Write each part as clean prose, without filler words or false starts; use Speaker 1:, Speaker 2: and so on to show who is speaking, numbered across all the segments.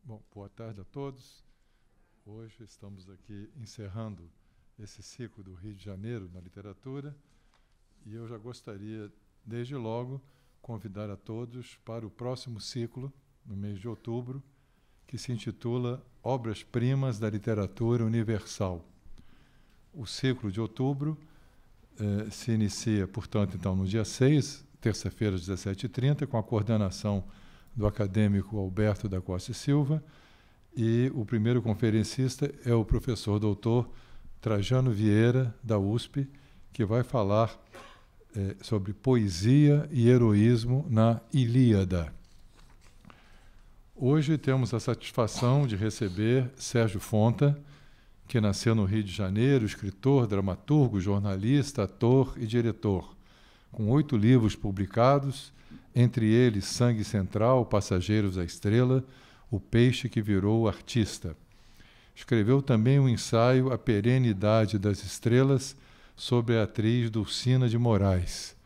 Speaker 1: Bom, boa tarde a todos. Hoje estamos aqui encerrando esse ciclo do Rio de Janeiro na literatura e eu já gostaria, desde logo, convidar a todos para o próximo ciclo, no mês de outubro, que se intitula Obras-Primas da Literatura Universal. O ciclo de outubro se inicia, portanto, então, no dia 6, terça-feira, às 17h30, com a coordenação do acadêmico Alberto da Costa e Silva, e o primeiro conferencista é o professor doutor Trajano Vieira, da USP, que vai falar sobre poesia e heroísmo na Ilíada. Hoje temos a satisfação de receber Sérgio Fonta, que nasceu no Rio de Janeiro, escritor, dramaturgo, jornalista, ator e diretor, com 8 livros publicados, entre eles Sangue Central, Passageiros à Estrela, O Peixe que Virou Artista. Escreveu também um ensaio A Perenidade das Estrelas, sobre a atriz Dulcina de Moraes.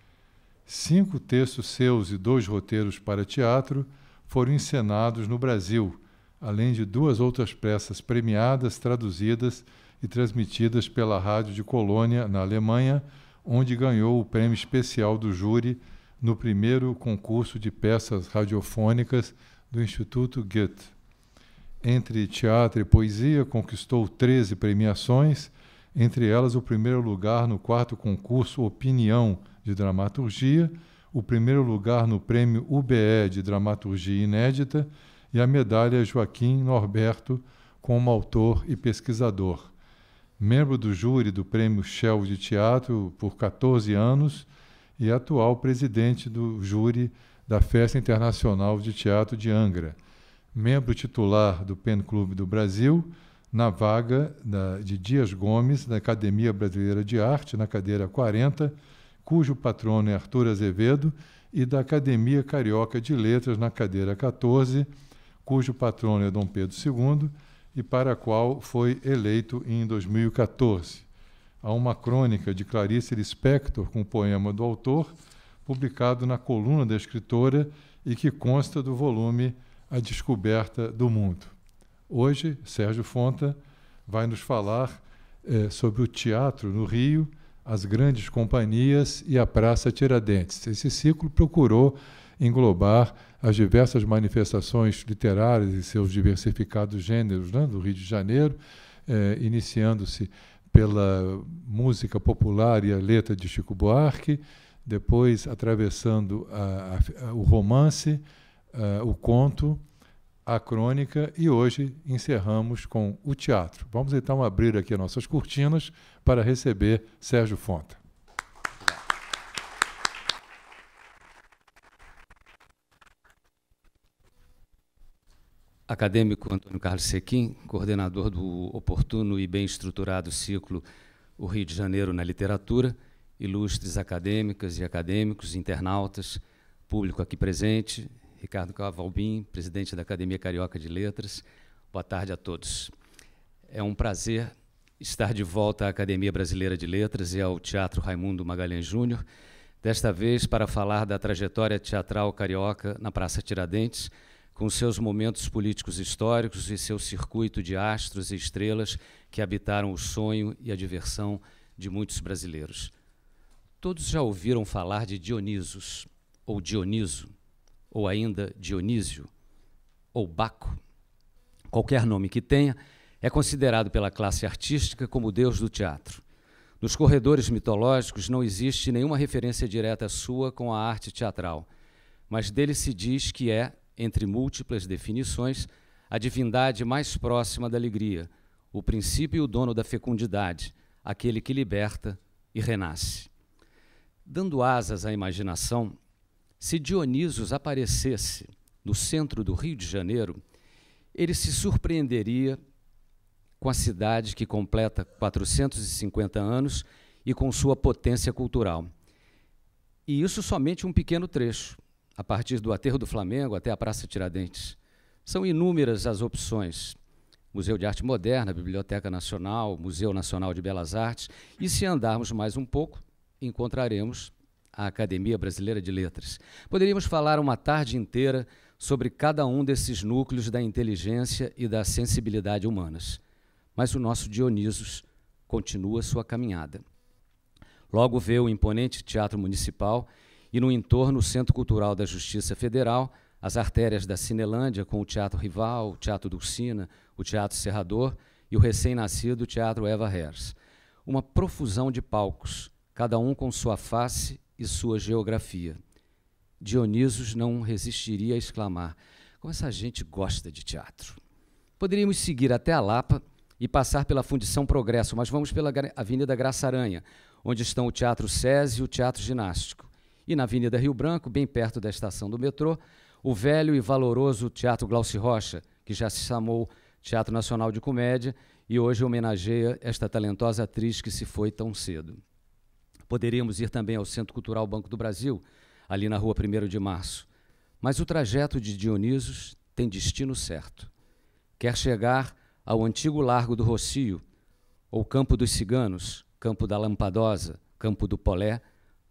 Speaker 1: 5 textos seus e 2 roteiros para teatro foram encenados no Brasil, além de 2 outras peças premiadas, traduzidas e transmitidas pela Rádio de Colônia, na Alemanha, onde ganhou o prêmio especial do júri no primeiro concurso de peças radiofônicas do Instituto Goethe. Entre teatro e poesia, conquistou 13 premiações, entre elas o primeiro lugar no 4º concurso Opinião de Dramaturgia, o primeiro lugar no prêmio UBE de Dramaturgia Inédita e a medalha Joaquim Norberto como autor e pesquisador. Membro do júri do prêmio Shell de Teatro por 14 anos e atual presidente do júri da Festa Internacional de Teatro de Angra. Membro titular do PEN Clube do Brasil, na vaga de Dias Gomes, da Academia Brasileira de Arte, na cadeira 40, cujo patrono é Arthur Azevedo, e da Academia Carioca de Letras, na cadeira 14, cujo patrono é Dom Pedro II, e para a qual foi eleito em 2014. Há uma crônica de Clarice Lispector, com o poema do autor, publicado na Coluna da Escritora e que consta do volume A Descoberta do Mundo. Hoje, Sérgio Fonta vai nos falar sobre o teatro no Rio, as grandes companhias e a Praça Tiradentes. Esse ciclo procurou englobar as diversas manifestações literárias e seus diversificados gêneros, né, do Rio de Janeiro, iniciando-se pela música popular e a letra de Chico Buarque, depois atravessando o romance, o conto, a crônica, e hoje encerramos com o teatro. Vamos então abrir aqui as nossas cortinas para receber Sérgio Fonta.
Speaker 2: Acadêmico Antônio Carlos Sequim, coordenador do oportuno e bem estruturado ciclo O Rio de Janeiro na Literatura, ilustres acadêmicas e acadêmicos, internautas, público aqui presente, Ricardo Cavalbim, presidente da Academia Carioca de Letras, boa tarde a todos. É um prazer estar de volta à Academia Brasileira de Letras e ao Teatro Raimundo Magalhães Júnior, desta vez para falar da trajetória teatral carioca na Praça Tiradentes, com seus momentos políticos históricos e seu circuito de astros e estrelas que habitaram o sonho e a diversão de muitos brasileiros. Todos já ouviram falar de Dionisos, ou Dioniso, ou ainda Dionísio, ou Baco. Qualquer nome que tenha, é considerado pela classe artística como o deus do teatro. Nos corredores mitológicos não existe nenhuma referência direta sua com a arte teatral, mas dele se diz que é, entre múltiplas definições, a divindade mais próxima da alegria, o princípio e o dono da fecundidade, aquele que liberta e renasce. Dando asas à imaginação, se Dionisos aparecesse no centro do Rio de Janeiro, ele se surpreenderia com a cidade que completa 450 anos e com sua potência cultural. E isso somente um pequeno trecho, a partir do Aterro do Flamengo até a Praça Tiradentes. São inúmeras as opções, Museu de Arte Moderna, Biblioteca Nacional, Museu Nacional de Belas Artes, e se andarmos mais um pouco, encontraremos a Academia Brasileira de Letras. Poderíamos falar uma tarde inteira sobre cada um desses núcleos da inteligência e da sensibilidade humanas, mas o nosso Dionisos continua sua caminhada. Logo vê o imponente Teatro Municipal e, no entorno, o Centro Cultural da Justiça Federal, as artérias da Cinelândia com o Teatro Rival, o Teatro Dulcina, o Teatro Serrador e o recém-nascido Teatro Eva Herz. Uma profusão de palcos, cada um com sua face e sua geografia. Dionisos não resistiria a exclamar: como essa gente gosta de teatro. Poderíamos seguir até a Lapa e passar pela Fundição Progresso, mas vamos pela Avenida Graça Aranha, onde estão o Teatro SESI e o Teatro Ginástico. E na Avenida Rio Branco, bem perto da estação do metrô, o velho e valoroso Teatro Glauci Rocha, que já se chamou Teatro Nacional de Comédia e hoje homenageia esta talentosa atriz que se foi tão cedo. Poderíamos ir também ao Centro Cultural Banco do Brasil, ali na Rua 1º de Março. Mas o trajeto de Dionisos tem destino certo. Quer chegar ao antigo Largo do Rocio, ou Campo dos Ciganos, Campo da Lampadosa, Campo do Polé,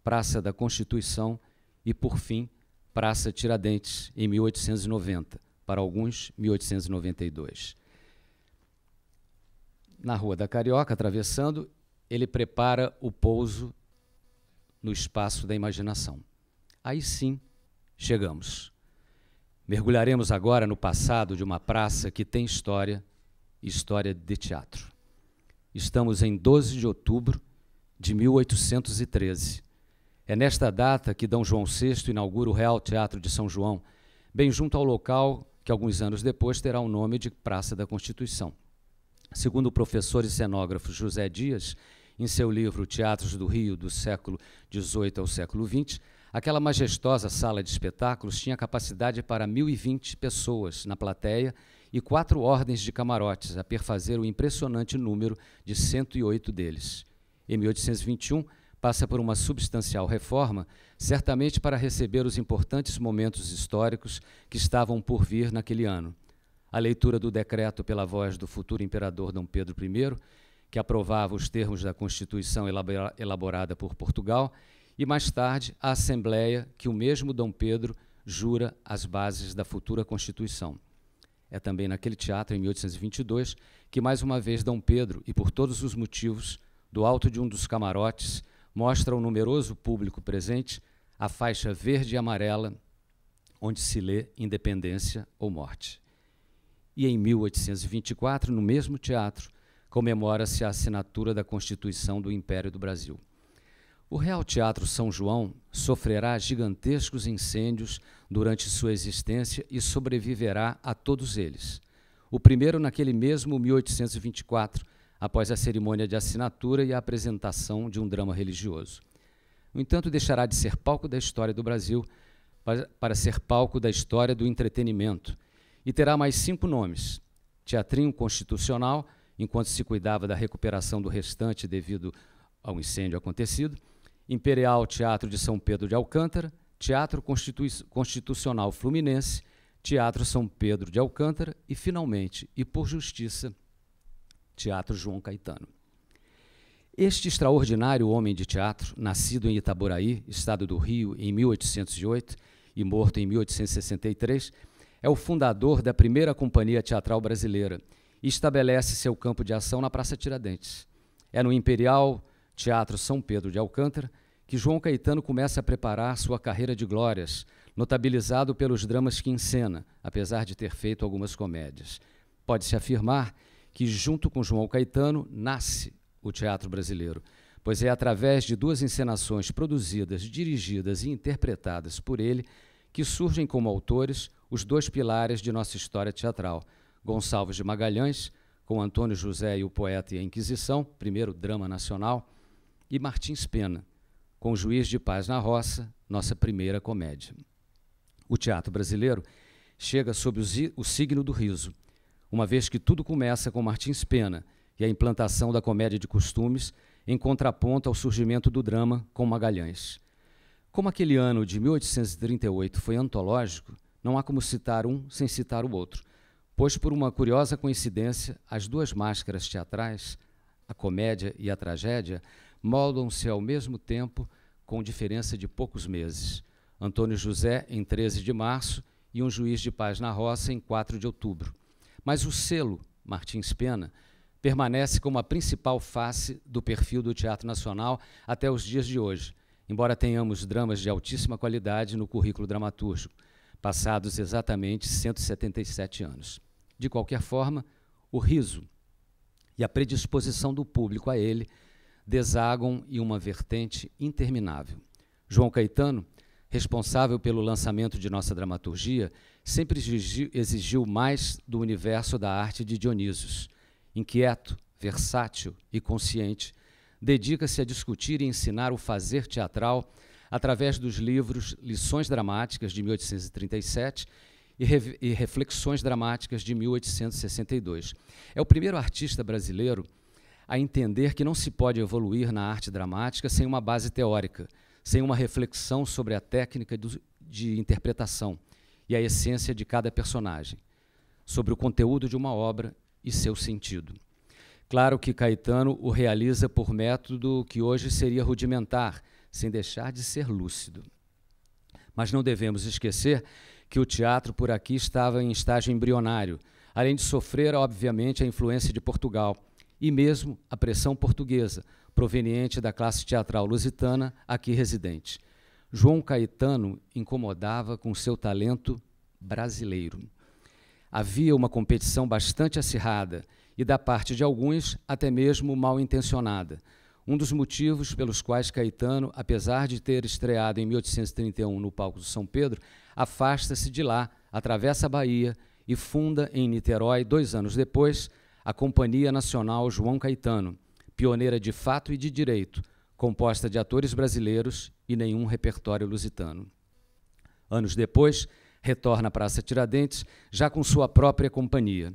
Speaker 2: Praça da Constituição e, por fim, Praça Tiradentes, em 1890, para alguns, 1892. Na Rua da Carioca, atravessando, ele prepara o pouso no espaço da imaginação. Aí sim, chegamos. Mergulharemos agora no passado de uma praça que tem história, história de teatro. Estamos em 12 de outubro de 1813. É nesta data que D. João VI inaugura o Real Teatro de São João, bem junto ao local que alguns anos depois terá o nome de Praça da Constituição. Segundo o professor e cenógrafo José Dias, em seu livro Teatros do Rio, do século XVIII ao século XX, aquela majestosa sala de espetáculos tinha capacidade para 1.020 pessoas na plateia e 4 ordens de camarotes, a perfazer o impressionante número de 108 deles. Em 1821, passa por uma substancial reforma, certamente para receber os importantes momentos históricos que estavam por vir naquele ano. A leitura do decreto pela voz do futuro imperador D. Pedro I, que aprovava os termos da Constituição elaborada por Portugal, e mais tarde a Assembleia que o mesmo D. Pedro jura as bases da futura Constituição. É também naquele teatro, em 1822, que mais uma vez D. Pedro, e por todos os motivos, do alto de um dos camarotes, mostra ao numeroso público presente a faixa verde e amarela, onde se lê Independência ou Morte. E em 1824, no mesmo teatro, comemora-se a assinatura da Constituição do Império do Brasil. O Real Teatro São João sofrerá gigantescos incêndios durante sua existência e sobreviverá a todos eles. O primeiro naquele mesmo 1824, após a cerimônia de assinatura e a apresentação de um drama religioso. No entanto, deixará de ser palco da história do Brasil para ser palco da história do entretenimento, e terá mais 5 nomes: Teatrinho Constitucional, enquanto se cuidava da recuperação do restante devido ao incêndio acontecido, Imperial Teatro de São Pedro de Alcântara, Teatro Constitucional Fluminense, Teatro São Pedro de Alcântara e, finalmente, e por justiça, Teatro João Caetano. Este extraordinário homem de teatro, nascido em Itaboraí, estado do Rio, em 1808 e morto em 1863, é o fundador da primeira companhia teatral brasileira e estabelece seu campo de ação na Praça Tiradentes. É no Imperial Teatro São Pedro de Alcântara que João Caetano começa a preparar sua carreira de glórias, notabilizado pelos dramas que encena, apesar de ter feito algumas comédias. Pode-se afirmar que, junto com João Caetano, nasce o teatro brasileiro, pois é através de 2 encenações produzidas, dirigidas e interpretadas por ele que surgem como autores os 2 pilares de nossa história teatral: Gonçalves de Magalhães, com Antônio José e o Poeta e a Inquisição, primeiro drama nacional, e Martins Pena, com Juiz de Paz na Roça, nossa primeira comédia. O teatro brasileiro chega sob o signo do riso, uma vez que tudo começa com Martins Pena e a implantação da comédia de costumes em contraponto ao surgimento do drama com Magalhães. Como aquele ano de 1838 foi antológico, não há como citar um sem citar o outro, pois, por uma curiosa coincidência, as duas máscaras teatrais, a comédia e a tragédia, moldam-se ao mesmo tempo, com diferença de poucos meses. Antônio José, em 13 de março, e Um Juiz de Paz na Roça, em 4 de outubro. Mas o selo Martins Pena permanece como a principal face do perfil do Teatro Nacional até os dias de hoje, embora tenhamos dramas de altíssima qualidade no currículo dramatúrgico, passados exatamente 177 anos. De qualquer forma, o riso e a predisposição do público a ele desagam em uma vertente interminável. João Caetano, responsável pelo lançamento de nossa dramaturgia, sempre exigiu mais do universo da arte de Dionísios. Inquieto, versátil e consciente, dedica-se a discutir e ensinar o fazer teatral através dos livros Lições Dramáticas, de 1837, e Reflexões Dramáticas, de 1862. É o primeiro artista brasileiro a entender que não se pode evoluir na arte dramática sem uma base teórica, sem uma reflexão sobre a técnica de interpretação e a essência de cada personagem, sobre o conteúdo de uma obra e seu sentido. Claro que Caetano o realiza por método que hoje seria rudimentar, sem deixar de ser lúcido. Mas não devemos esquecer que o teatro por aqui estava em estágio embrionário, além de sofrer, obviamente, a influência de Portugal e mesmo a pressão portuguesa, proveniente da classe teatral lusitana aqui residente. João Caetano incomodava com seu talento brasileiro. Havia uma competição bastante acirrada e, da parte de alguns, até mesmo mal intencionada. Um dos motivos pelos quais Caetano, apesar de ter estreado em 1831 no palco do São Pedro, afasta-se de lá, atravessa a Bahia e funda em Niterói, 2 anos depois, a Companhia Nacional João Caetano, pioneira de fato e de direito, composta de atores brasileiros e nenhum repertório lusitano. Anos depois, retorna à Praça Tiradentes, já com sua própria companhia.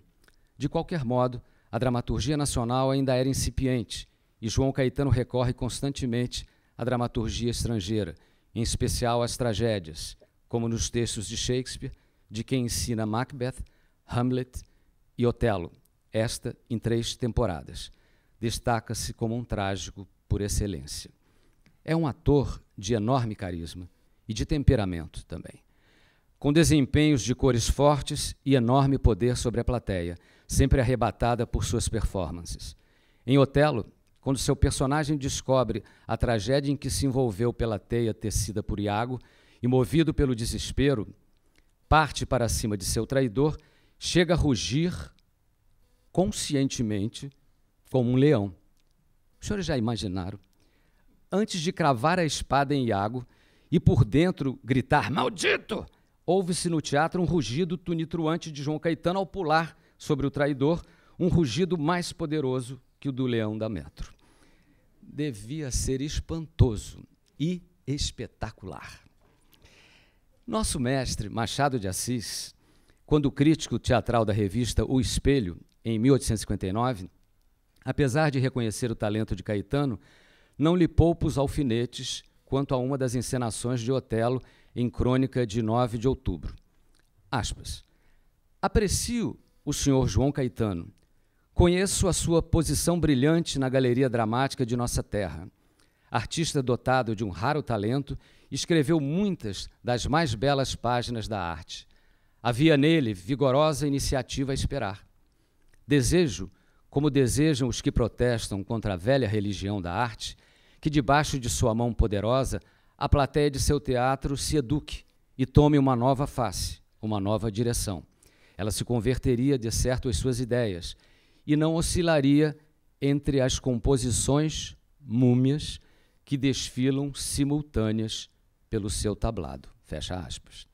Speaker 2: De qualquer modo, a dramaturgia nacional ainda era incipiente e João Caetano recorre constantemente à dramaturgia estrangeira, em especial às tragédias, como nos textos de Shakespeare, de quem ensina Macbeth, Hamlet e Otelo, esta em 3 temporadas. Destaca-se como um trágico por excelência. É um ator de enorme carisma e de temperamento também, com desempenhos de cores fortes e enorme poder sobre a plateia, sempre arrebatada por suas performances. Em Otelo, quando seu personagem descobre a tragédia em que se envolveu pela teia tecida por Iago e, movido pelo desespero, parte para cima de seu traidor, chega a rugir conscientemente como um leão. Os senhores já imaginaram? Antes de cravar a espada em Iago e por dentro gritar "Maldito!", ouve-se no teatro um rugido tonitruante de João Caetano ao pular sobre o traidor, um rugido mais poderoso que o do leão da Metro. Devia ser espantoso e espetacular. Nosso mestre, Machado de Assis, quando crítico teatral da revista O Espelho, em 1859, apesar de reconhecer o talento de Caetano, não lhe poupa os alfinetes quanto a uma das encenações de Otelo em Crônica de 9 de outubro. Aspas. Aprecio o senhor João Caetano. Conheço a sua posição brilhante na galeria dramática de nossa terra. Artista dotado de um raro talento, escreveu muitas das mais belas páginas da arte. Havia nele vigorosa iniciativa a esperar. Desejo, como desejam os que protestam contra a velha religião da arte, que debaixo de sua mão poderosa a plateia de seu teatro se eduque e tome uma nova face, uma nova direção. Ela se converteria, de certo, às suas ideias e não oscilaria entre as composições múmias que desfilam simultâneas pelo seu tablado. Fecha aspas.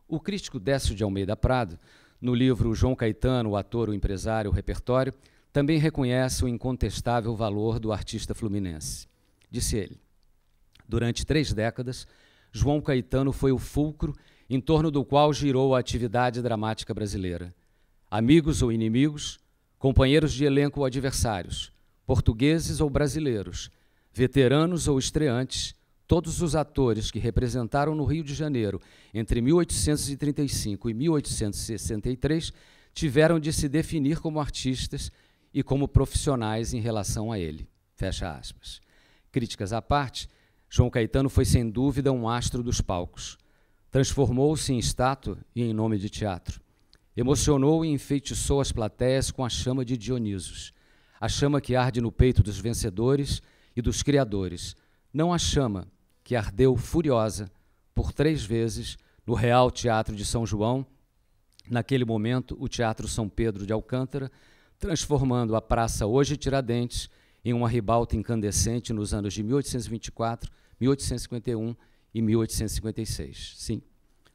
Speaker 2: O crítico Décio de Almeida Prado, no livro João Caetano, o ator, o empresário, o repertório, também reconhece o incontestável valor do artista fluminense. Disse ele, durante 3 décadas, João Caetano foi o fulcro em torno do qual girou a atividade dramática brasileira. Amigos ou inimigos, companheiros de elenco ou adversários, portugueses ou brasileiros, veteranos ou estreantes, todos os atores que representaram no Rio de Janeiro entre 1835 e 1863 tiveram de se definir como artistas e como profissionais em relação a ele. Fecha aspas. Críticas à parte, João Caetano foi sem dúvida um astro dos palcos. Transformou-se em estátua e em nome de teatro. Emocionou e enfeitiçou as plateias com a chama de Dionisos, a chama que arde no peito dos vencedores e dos criadores, não a chama que ardeu furiosa por 3 vezes no Real Teatro de São João, naquele momento o Teatro São Pedro de Alcântara, transformando a Praça hoje Tiradentes em uma ribalta incandescente nos anos de 1824, 1851 e 1856. Sim,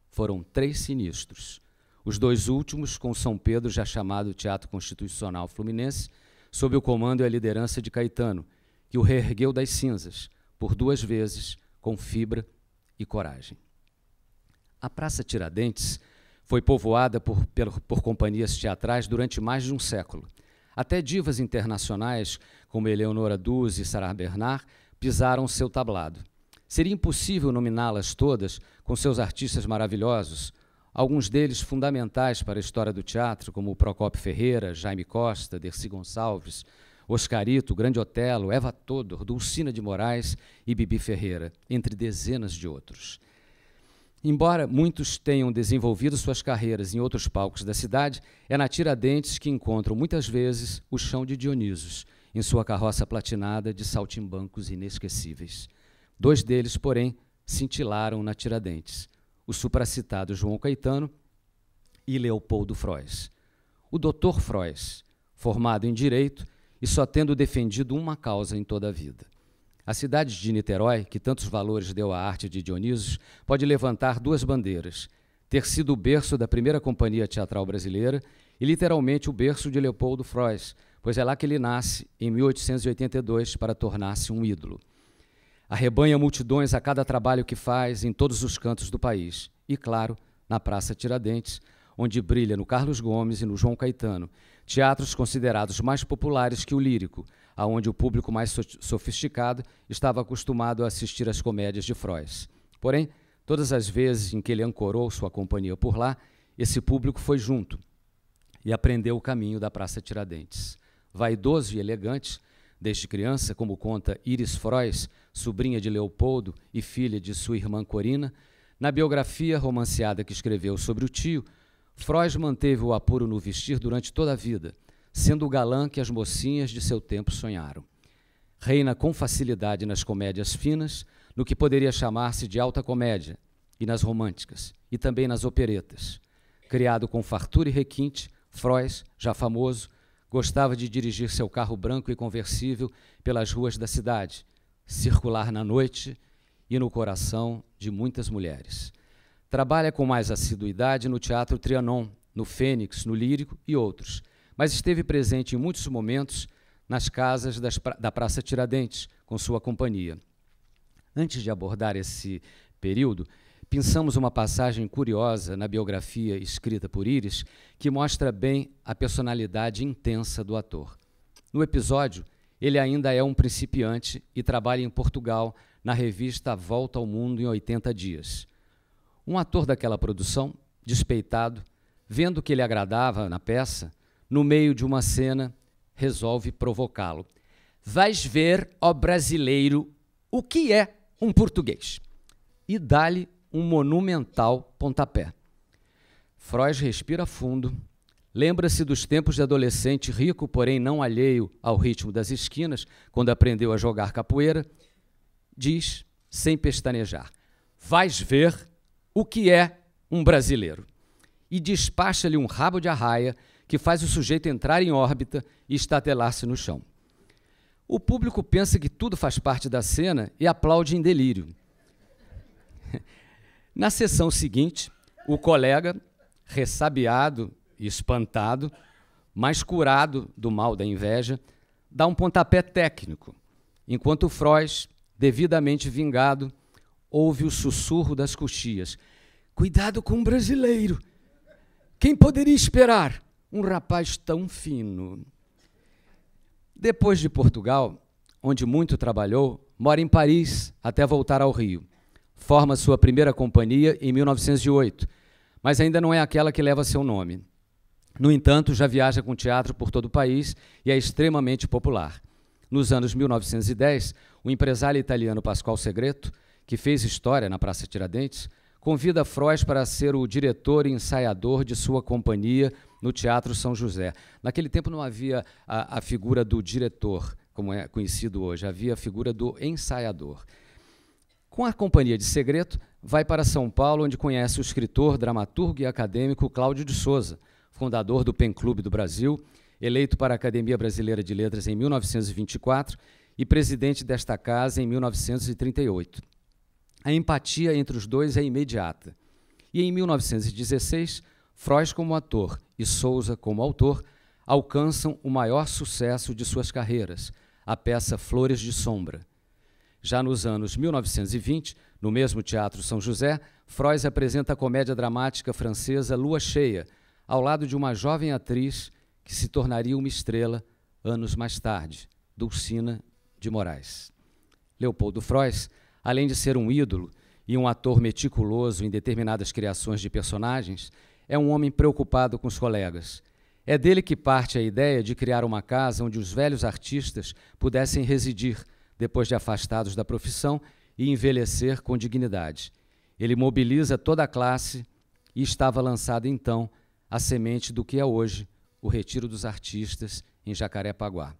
Speaker 2: foram 3 sinistros. Os 2 últimos com São Pedro, já chamado Teatro Constitucional Fluminense, sob o comando e a liderança de Caetano, que o reergueu das cinzas, por 2 vezes, com fibra e coragem. A Praça Tiradentes foi povoada por companhias teatrais durante mais de um século. Até divas internacionais, como Eleonora Duse e Sarah Bernard, pisaram seu tablado. Seria impossível nominá-las todas com seus artistas maravilhosos, alguns deles fundamentais para a história do teatro, como Procópio Ferreira, Jaime Costa, Dercy Gonçalves, Oscarito, Grande Otelo, Eva Todor, Dulcina de Moraes e Bibi Ferreira, entre dezenas de outros. Embora muitos tenham desenvolvido suas carreiras em outros palcos da cidade, é na Tiradentes que encontram muitas vezes o chão de Dionisos, em sua carroça platinada de saltimbancos inesquecíveis. 2 deles, porém, cintilaram na Tiradentes: o supracitado João Caetano e Leopoldo Frois. O Dr. Frois, formado em Direito e só tendo defendido uma causa em toda a vida. A cidade de Niterói, que tantos valores deu à arte de Dionisos, pode levantar 2 bandeiras: ter sido o berço da primeira companhia teatral brasileira e, literalmente, o berço de Leopoldo Frois, pois é lá que ele nasce, em 1882, para tornar-se um ídolo. Arrebanha multidões a cada trabalho que faz em todos os cantos do país. E, claro, na Praça Tiradentes, onde brilha no Carlos Gomes e no João Caetano, teatros considerados mais populares que o Lírico, aonde o público mais sofisticado estava acostumado a assistir às comédias de Frois. Porém, todas as vezes em que ele ancorou sua companhia por lá, esse público foi junto e aprendeu o caminho da Praça Tiradentes. Vaidoso e elegante, desde criança, como conta Iris Frois, sobrinha de Leopoldo e filha de sua irmã Corina, na biografia romanceada que escreveu sobre o tio, Frois manteve o apuro no vestir durante toda a vida, sendo o galã que as mocinhas de seu tempo sonharam. Reina com facilidade nas comédias finas, no que poderia chamar-se de alta comédia, e nas românticas, e também nas operetas. Criado com fartura e requinte, Frois, já famoso, gostava de dirigir seu carro branco e conversível pelas ruas da cidade, circular na noite e no coração de muitas mulheres. Trabalha com mais assiduidade no Teatro Trianon, no Fênix, no Lírico e outros, mas esteve presente em muitos momentos nas casas da Praça Tiradentes, com sua companhia. Antes de abordar esse período, pensamos uma passagem curiosa na biografia escrita por Iris, que mostra bem a personalidade intensa do ator. No episódio, ele ainda é um principiante e trabalha em Portugal, na revista A Volta ao Mundo em 80 Dias. Um ator daquela produção, despeitado, vendo que ele agradava na peça, no meio de uma cena, resolve provocá-lo. Vais ver, ó brasileiro, o que é um português. E dá-lhe um monumental pontapé. Frois respira fundo, lembra-se dos tempos de adolescente rico, porém não alheio ao ritmo das esquinas, quando aprendeu a jogar capoeira, diz, sem pestanejar, vais ver o que é um brasileiro. E despacha-lhe um rabo de arraia que faz o sujeito entrar em órbita e estatelar-se no chão. O público pensa que tudo faz parte da cena e aplaude em delírio. Na sessão seguinte, o colega, ressabiado e espantado, mas curado do mal da inveja, dá um pontapé técnico, enquanto Frois, devidamente vingado, ouve o sussurro das coxias. Cuidado com o brasileiro! Quem poderia esperar? Um rapaz tão fino. Depois de Portugal, onde muito trabalhou, mora em Paris até voltar ao Rio. Forma sua primeira companhia em 1908, mas ainda não é aquela que leva seu nome. No entanto, já viaja com teatro por todo o país e é extremamente popular. Nos anos 1910, o empresário italiano Pasquale Segreto, que fez história na Praça Tiradentes, convida Frois para ser o diretor e ensaiador de sua companhia no Teatro São José. Naquele tempo não havia a figura do diretor, como é conhecido hoje, havia a figura do ensaiador. Com a companhia de Segreto, vai para São Paulo, onde conhece o escritor, dramaturgo e acadêmico Cláudio de Souza, fundador do PEN Clube do Brasil, eleito para a Academia Brasileira de Letras em 1924 e presidente desta casa em 1938. A empatia entre os dois é imediata. E em 1916, Frois como ator e Souza como autor alcançam o maior sucesso de suas carreiras, a peça Flores de Sombra. Já nos anos 1920, no mesmo Teatro São José, Frois apresenta a comédia dramática francesa Lua Cheia, ao lado de uma jovem atriz que se tornaria uma estrela anos mais tarde, Dulcina de Moraes. Leopoldo Frois, além de ser um ídolo e um ator meticuloso em determinadas criações de personagens, é um homem preocupado com os colegas. É dele que parte a ideia de criar uma casa onde os velhos artistas pudessem residir, depois de afastados da profissão, e envelhecer com dignidade. Ele mobiliza toda a classe e estava lançada então a semente do que é hoje o Retiro dos Artistas em Jacarepaguá.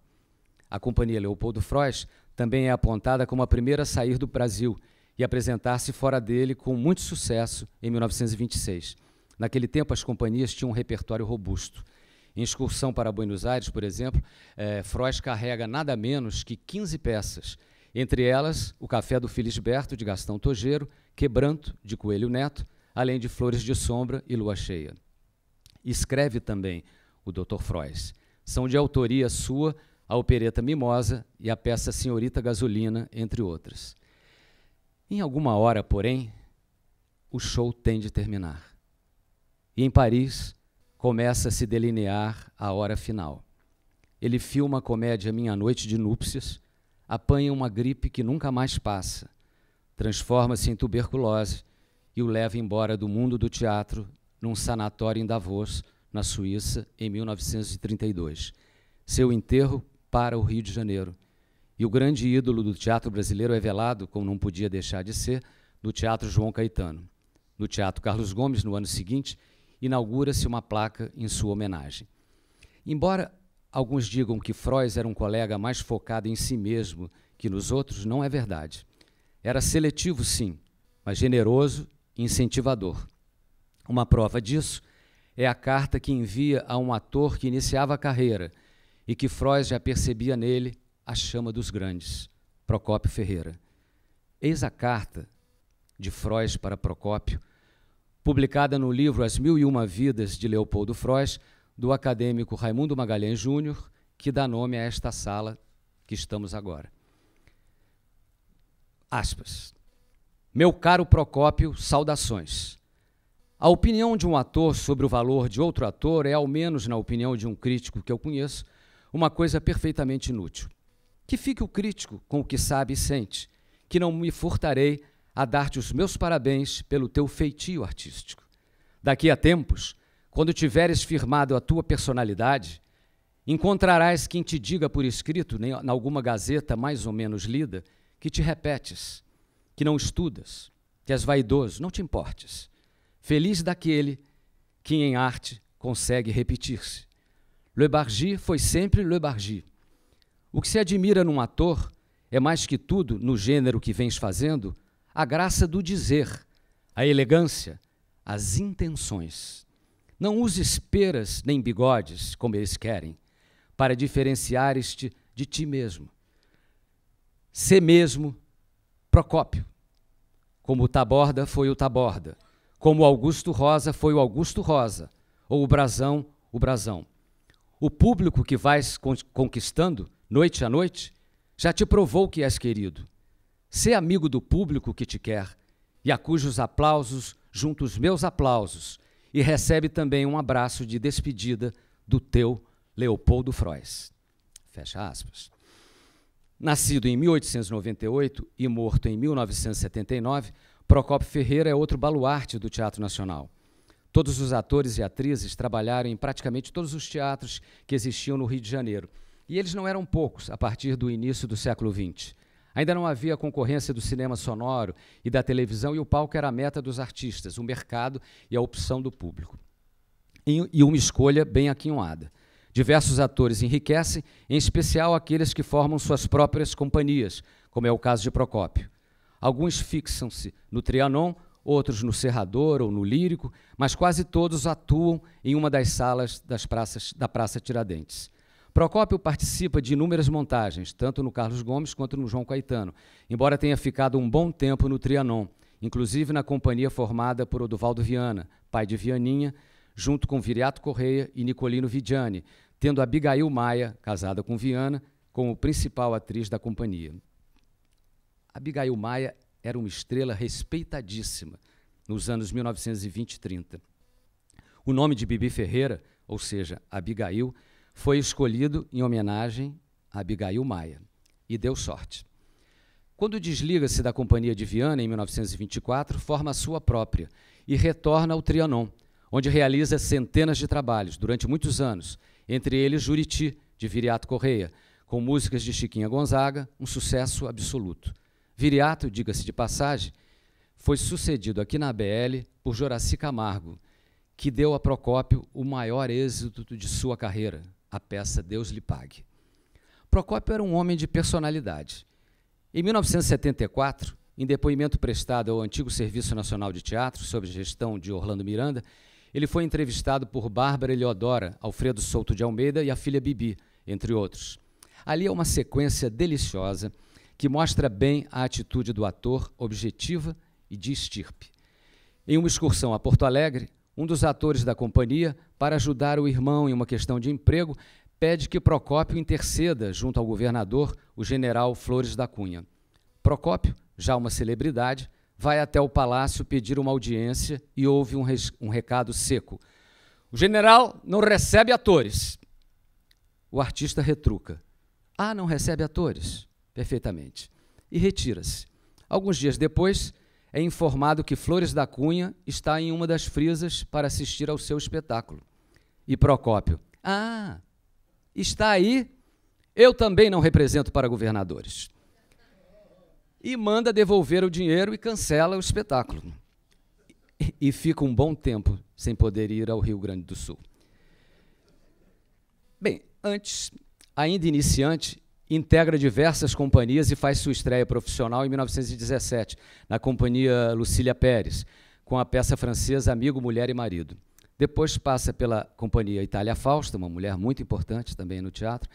Speaker 2: A Companhia Leopoldo Frois também é apontada como a primeira a sair do Brasil e apresentar-se fora dele com muito sucesso em 1926. Naquele tempo, as companhias tinham um repertório robusto. Em Excursão para Buenos Aires, por exemplo, Frois carrega nada menos que 15 peças, entre elas O Café do Felisberto, de Gastão Tojeiro, Quebranto, de Coelho Neto, além de Flores de Sombra e Lua Cheia. Escreve também o Dr. Frois. São de autoria sua a opereta Mimosa e a peça Senhorita Gasolina, entre outras. Em alguma hora, porém, o show tem de terminar. E em Paris começa a se delinear a hora final. Ele filma a comédia Minha Noite de Núpcias, apanha uma gripe que nunca mais passa, transforma-se em tuberculose e o leva embora do mundo do teatro num sanatório em Davos, na Suíça, em 1932. Seu enterro para o Rio de Janeiro. E o grande ídolo do teatro brasileiro é velado, como não podia deixar de ser, no Teatro João Caetano. No Teatro Carlos Gomes, no ano seguinte, inaugura-se uma placa em sua homenagem. Embora alguns digam que Frois era um colega mais focado em si mesmo que nos outros, não é verdade. Era seletivo, sim, mas generoso e incentivador. Uma prova disso é a carta que envia a um ator que iniciava a carreira e que Frois já percebia nele a chama dos grandes, Procópio Ferreira. Eis a carta de Frois para Procópio, publicada no livro As Mil e Uma Vidas de Leopoldo Frois, do acadêmico Raimundo Magalhães Júnior, que dá nome a esta sala que estamos agora. Aspas. Meu caro Procópio, saudações. A opinião de um ator sobre o valor de outro ator é, ao menos na opinião de um crítico que eu conheço, uma coisa perfeitamente inútil. Que fique o crítico com o que sabe e sente, que não me furtarei a dar-te os meus parabéns pelo teu feitio artístico. Daqui a tempos, quando tiveres firmado a tua personalidade, encontrarás quem te diga por escrito, em alguma gazeta mais ou menos lida, que te repetes, que não estudas, que és vaidoso, não te importes. Feliz daquele que em arte consegue repetir-se. Le Bargy foi sempre Le Bargy. O que se admira num ator é mais que tudo, no gênero que vens fazendo, a graça do dizer, a elegância, as intenções. Não uses peras nem bigodes, como eles querem, para diferenciares-te de ti mesmo. Sê mesmo Procópio, como o Taborda foi o Taborda, como o Augusto Rosa foi o Augusto Rosa, ou o Brasão, o Brasão. O público que vais conquistando, noite a noite, já te provou que és querido. Sê amigo do público que te quer, e a cujos aplausos junto os meus aplausos, e recebe também um abraço de despedida do teu Leopoldo Frois. Fecha aspas. Nascido em 1898 e morto em 1979, Procópio Ferreira é outro baluarte do Teatro Nacional. Todos os atores e atrizes trabalharam em praticamente todos os teatros que existiam no Rio de Janeiro. E eles não eram poucos a partir do início do século XX. Ainda não havia a concorrência do cinema sonoro e da televisão, e o palco era a meta dos artistas, o mercado e a opção do público. E uma escolha bem aquinhoada. Diversos atores enriquecem, em especial aqueles que formam suas próprias companhias, como é o caso de Procópio. Alguns fixam-se no Trianon, outros no Serrador ou no Lírico, mas quase todos atuam em uma das salas da Praça Tiradentes. Procópio participa de inúmeras montagens, tanto no Carlos Gomes quanto no João Caetano, embora tenha ficado um bom tempo no Trianon, inclusive na companhia formada por Oduvaldo Viana, pai de Vianinha, junto com Viriato Correia e Nicolino Vigiani, tendo Abigail Maia, casada com Viana, como principal atriz da companhia. Abigail Maia era uma estrela respeitadíssima nos anos 1920 e 30. O nome de Bibi Ferreira, ou seja, Abigail, foi escolhido em homenagem a Abigail Maia, e deu sorte. Quando desliga-se da companhia de Viana, em 1924, forma a sua própria e retorna ao Trianon, onde realiza centenas de trabalhos durante muitos anos, entre eles Juriti, de Viriato Correia, com músicas de Chiquinha Gonzaga, um sucesso absoluto. Viriato, diga-se de passagem, foi sucedido aqui na ABL por Joraci Camargo, que deu a Procópio o maior êxito de sua carreira, a peça Deus lhe pague. Procópio era um homem de personalidade. Em 1974, em depoimento prestado ao antigo Serviço Nacional de Teatro, sob a gestão de Orlando Miranda, ele foi entrevistado por Bárbara Eleodora, Alfredo Souto de Almeida e a filha Bibi, entre outros. Ali é uma sequência deliciosa que mostra bem a atitude do ator, objetiva e de estirpe. Em uma excursão a Porto Alegre, um dos atores da companhia, para ajudar o irmão em uma questão de emprego, pede que Procópio interceda junto ao governador, o general Flores da Cunha. Procópio, já uma celebridade, vai até o palácio pedir uma audiência e ouve um recado seco. O general não recebe atores. O artista retruca. Ah, não recebe atores? Perfeitamente. E retira-se. Alguns dias depois, é informado que Flores da Cunha está em uma das frisas para assistir ao seu espetáculo. E Procópio. Ah, está aí? Eu também não represento para governadores. E manda devolver o dinheiro e cancela o espetáculo. E fica um bom tempo sem poder ir ao Rio Grande do Sul. Bem, antes, ainda iniciante, integra diversas companhias e faz sua estreia profissional em 1917, na companhia Lucília Pérez, com a peça francesa Amigo, Mulher e Marido. Depois passa pela companhia Itália Fausta, uma mulher muito importante também no teatro,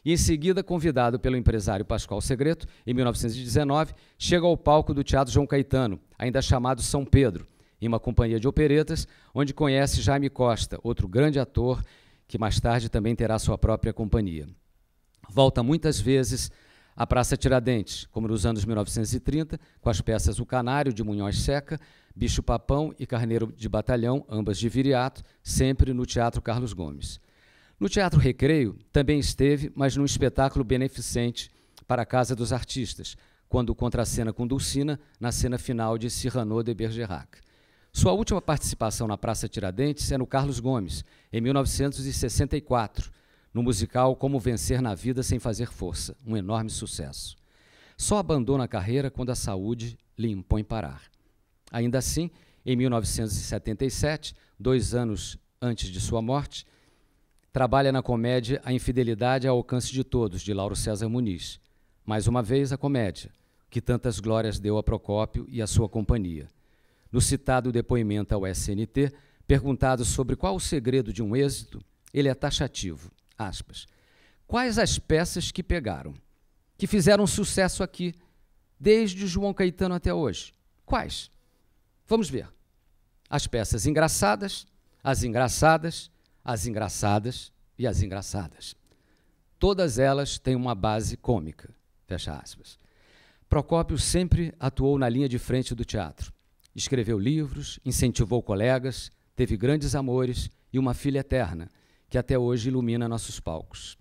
Speaker 2: e em seguida, convidado pelo empresário Pascoal Segreto, em 1919, chega ao palco do Teatro João Caetano, ainda chamado São Pedro, em uma companhia de operetas, onde conhece Jaime Costa, outro grande ator, que mais tarde também terá sua própria companhia. Volta muitas vezes à Praça Tiradentes, como nos anos 1930, com as peças O Canário, de Munhoz Seca, Bicho Papão e Carneiro de Batalhão, ambas de Viriato, sempre no Teatro Carlos Gomes. No Teatro Recreio também esteve, mas num espetáculo beneficente para a Casa dos Artistas, quando contracena com Dulcina na cena final de Cyrano de Bergerac. Sua última participação na Praça Tiradentes é no Carlos Gomes, em 1964, no musical Como Vencer na Vida Sem Fazer Força, um enorme sucesso. Só abandona a carreira quando a saúde lhe impõe parar. Ainda assim, em 1977, 2 anos antes de sua morte, trabalha na comédia A Infidelidade ao Alcance de Todos, de Lauro César Muniz. Mais uma vez, a comédia, que tantas glórias deu a Procópio e a sua companhia. No citado depoimento ao SNT, perguntado sobre qual o segredo de um êxito, ele é taxativo. Aspas. Quais as peças que pegaram, que fizeram sucesso aqui, desde João Caetano até hoje? Quais? Vamos ver. As peças engraçadas, as engraçadas, as engraçadas e as engraçadas. Todas elas têm uma base cômica. Fecha aspas. Procópio sempre atuou na linha de frente do teatro. Escreveu livros, incentivou colegas, teve grandes amores e uma filha eterna, que até hoje ilumina nossos palcos.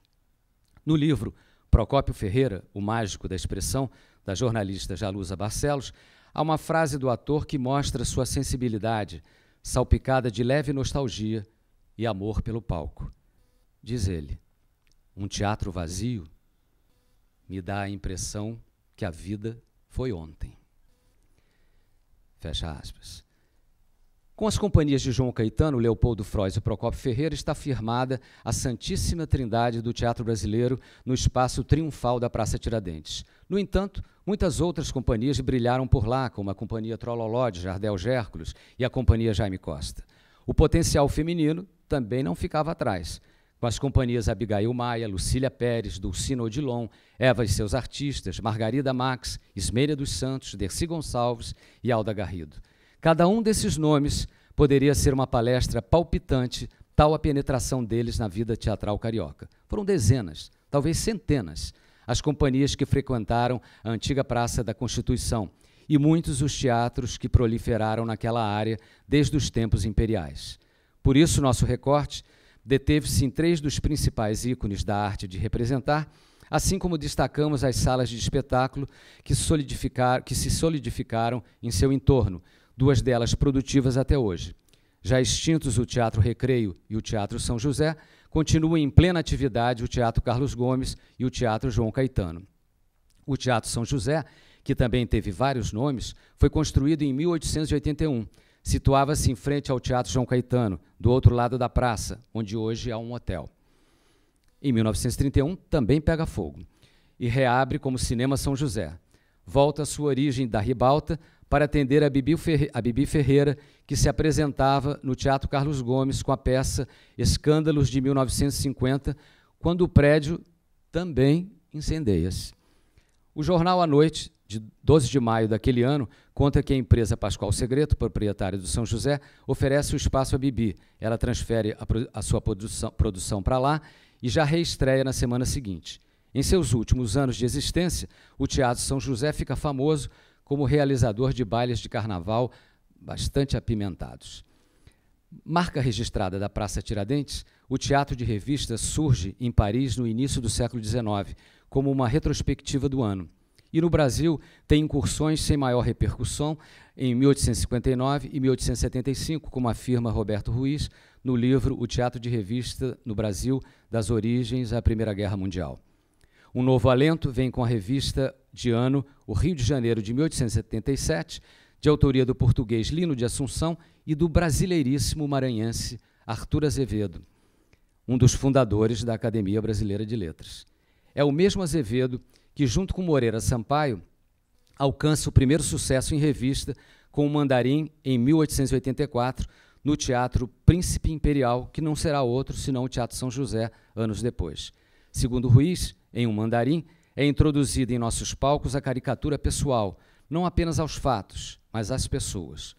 Speaker 2: No livro Procópio Ferreira, o mágico da expressão, da jornalista Jalusa Barcelos, há uma frase do ator que mostra sua sensibilidade salpicada de leve nostalgia e amor pelo palco. Diz ele, um teatro vazio me dá a impressão que a vida foi ontem. Fecha aspas. Com as companhias de João Caetano, Leopoldo Frois e Procópio Ferreira está firmada a Santíssima Trindade do teatro brasileiro no espaço triunfal da Praça Tiradentes. No entanto, muitas outras companhias brilharam por lá, como a Companhia Trololó de Jardel Gérculos e a Companhia Jaime Costa. O potencial feminino também não ficava atrás, com as companhias Abigail Maia, Lucília Pérez, Dulcina Odilon, Eva e seus artistas, Margarida Max, Ismênia dos Santos, Dercy Gonçalves e Alda Garrido. Cada um desses nomes poderia ser uma palestra palpitante, tal a penetração deles na vida teatral carioca. Foram dezenas, talvez centenas, as companhias que frequentaram a antiga Praça da Constituição e muitos os teatros que proliferaram naquela área desde os tempos imperiais. Por isso, nosso recorte deteve-se em 3 dos principais ícones da arte de representar, assim como destacamos as salas de espetáculo que se solidificaram em seu entorno, 2 delas produtivas até hoje. Já extintos o Teatro Recreio e o Teatro São José, continuam em plena atividade o Teatro Carlos Gomes e o Teatro João Caetano. O Teatro São José, que também teve vários nomes, foi construído em 1881. Situava-se em frente ao Teatro João Caetano, do outro lado da praça, onde hoje há um hotel. Em 1931, também pega fogo e reabre como Cinema São José. Volta à sua origem da ribalta para atender a Bibi Ferreira, que se apresentava no Teatro Carlos Gomes com a peça Escândalos de 1950, quando o prédio também incendeia-se. O jornal A Noite, de 12 de maio daquele ano, conta que a empresa Pascoal Segreto, proprietária do São José, oferece o espaço à Bibi. Ela transfere a sua produção para lá e já reestreia na semana seguinte. Em seus últimos anos de existência, o Teatro São José fica famoso como realizador de bailes de carnaval bastante apimentados. Marca registrada da Praça Tiradentes, o teatro de revista surge em Paris no início do século XIX, como uma retrospectiva do ano. E no Brasil tem incursões sem maior repercussão em 1859 e 1875, como afirma Roberto Ruiz no livro O Teatro de Revista no Brasil, das origens à Primeira Guerra Mundial. Um novo alento vem com a revista de ano O Rio de Janeiro de 1877, de autoria do português Lino de Assunção e do brasileiríssimo maranhense Arthur Azevedo, um dos fundadores da Academia Brasileira de Letras. É o mesmo Azevedo que, junto com Moreira Sampaio, alcança o primeiro sucesso em revista com o Mandarim em 1884, no Teatro Príncipe Imperial, que não será outro senão o Teatro São José, anos depois. Segundo Ruiz, em Um Mandarim, é introduzida em nossos palcos a caricatura pessoal, não apenas aos fatos, mas às pessoas.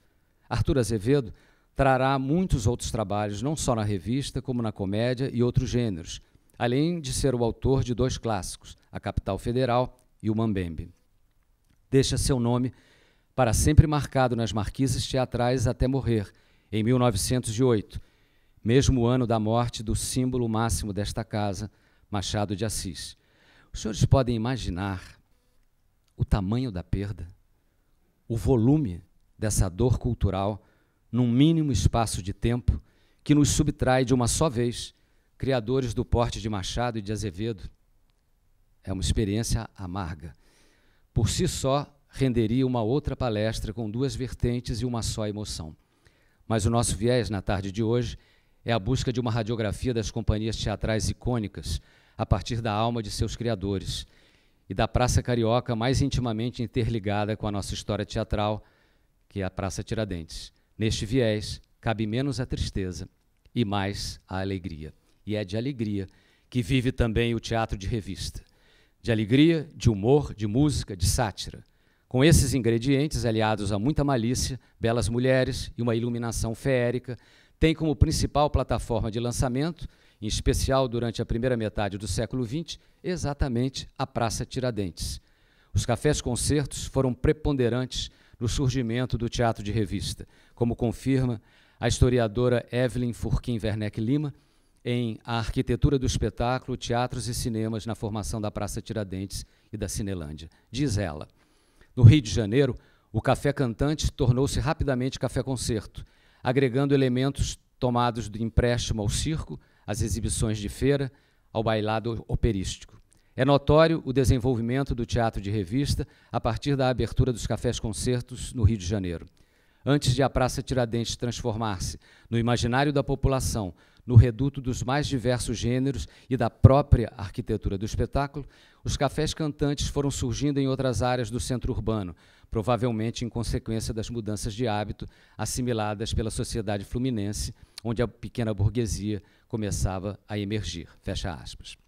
Speaker 2: Arthur Azevedo trará muitos outros trabalhos, não só na revista, como na comédia e outros gêneros, além de ser o autor de 2 clássicos, A Capital Federal e o Mambembe. Deixa seu nome para sempre marcado nas marquises teatrais até morrer, em 1908, mesmo ano da morte do símbolo máximo desta casa, Machado de Assis. Os senhores podem imaginar o tamanho da perda, o volume dessa dor cultural num mínimo espaço de tempo que nos subtrai de uma só vez criadores do porte de Machado e de Azevedo. É uma experiência amarga. Por si só, renderia uma outra palestra com 2 vertentes e uma só emoção. Mas o nosso viés, na tarde de hoje, é a busca de uma radiografia das companhias teatrais icônicas a partir da alma de seus criadores e da Praça Carioca mais intimamente interligada com a nossa história teatral, que é a Praça Tiradentes. Neste viés, cabe menos a tristeza e mais a alegria. E é de alegria que vive também o teatro de revista. De alegria, de humor, de música, de sátira. Com esses ingredientes, aliados a muita malícia, belas mulheres e uma iluminação feérica, tem como principal plataforma de lançamento, em especial durante a primeira metade do século XX, exatamente a Praça Tiradentes. Os cafés-concertos foram preponderantes no surgimento do teatro de revista, como confirma a historiadora Evelyn Furquim Werneck Lima, em A Arquitetura do Espetáculo, Teatros e Cinemas na Formação da Praça Tiradentes e da Cinelândia. Diz ela, no Rio de Janeiro, o café cantante tornou-se rapidamente café-concerto, agregando elementos tomados do empréstimo ao circo, às exibições de feira, ao bailado operístico. É notório o desenvolvimento do teatro de revista a partir da abertura dos cafés-concertos no Rio de Janeiro. Antes de a Praça Tiradentes transformar-se no imaginário da população, no reduto dos mais diversos gêneros e da própria arquitetura do espetáculo, os cafés cantantes foram surgindo em outras áreas do centro urbano, provavelmente em consequência das mudanças de hábito assimiladas pela sociedade fluminense, onde a pequena burguesia começava a emergir. Fecha aspas.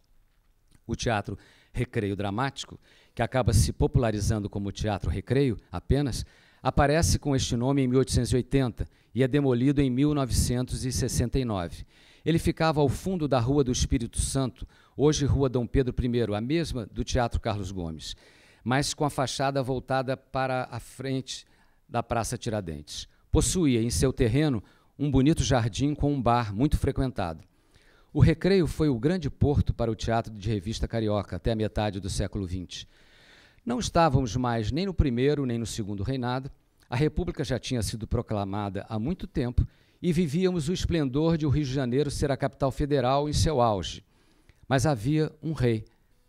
Speaker 2: O teatro recreio dramático, que acaba se popularizando como teatro recreio apenas, aparece com este nome em 1880 e é demolido em 1969. Ele ficava ao fundo da Rua do Espírito Santo, hoje Rua Dom Pedro I, a mesma do Teatro Carlos Gomes, mas com a fachada voltada para a frente da Praça Tiradentes. Possuía em seu terreno um bonito jardim com um bar muito frequentado. O Recreio foi o grande porto para o teatro de revista carioca até a metade do século XX. Não estávamos mais nem no primeiro nem no segundo reinado, a República já tinha sido proclamada há muito tempo e vivíamos o esplendor de o Rio de Janeiro ser a capital federal em seu auge. Mas havia um rei